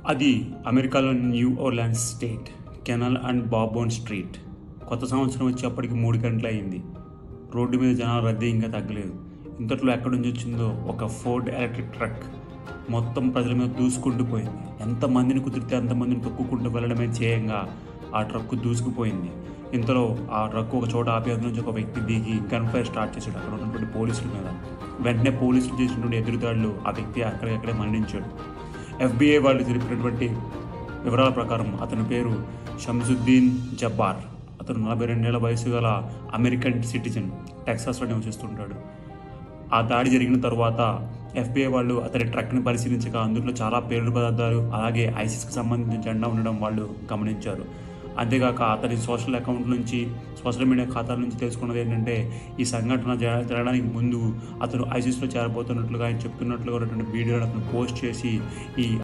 అది అమెరికాలోని New Orleans state, canal and Bourbon street. కొత్త సంవత్సరం వచ్చి అప్పటికి 3 గంటలు అయింది. రోడ్డు మీద జనాల రద్దీ ఇంకా తగ్గలేదు. ఇంతట్లో ఎక్కడి నుంచి వచ్చిందో ఒక ఫోర్డ్ ఎలక్ట్రిక్ ట్రక్ మొత్తం ప్రజల మీద దూసుకుంటూ పోయింది. ఎంతమందిని కుదిరితే అంతమందిని తొక్కుకుంటూ వెళ్ళడమే చేయంగా ఆ ట్రక్కు దూసుకుపోయింది. ఇంతలో ఆ ట్రక్ ఒక చోట ఆపి అందులో నుంచి ఒక వ్యక్తి దిగి గన్ ఫైర్ స్టార్ట్ చేశాడు అక్కడ ఉన్నటువంటి పోలీసుల మీద. వెంటనే పోలీసులు చేసినటువంటి ఎదురుదాడులు ఆ వ్యక్తి అక్కడికక్కడే మరణించాడు. FBI వాళ్ళు తెలిపినటువంటి వివరాల ప్రకారం అతని పేరు షంసుద్దీన్ జబ్బార్. అతను 42 ఏళ్ల వయసు గల అమెరికన్ సిటిజన్, టెక్సాస్లో నివసిస్తుంటాడు. ఆ దాడి జరిగిన తర్వాత FBI వాళ్ళు అతని ట్రక్ని పరిశీలించగా అందులో చాలా పేలుడు పదార్థాలు అలాగే ఐసిస్కి సంబంధించిన జెండా ఉండడం వాళ్ళు గమనించారు. అంతేగాక అతని సోషల్ అకౌంట్ నుంచి, సోషల్ మీడియా ఖాతాల నుంచి తెలుసుకున్నది ఏంటంటే ఈ సంఘటన జరగడానికి ముందు అతను ఐసిస్లో చేరబోతున్నట్లుగా ఆయన చెప్తున్నట్లుగా ఉన్నటువంటి వీడియోని అతను పోస్ట్ చేసి ఈ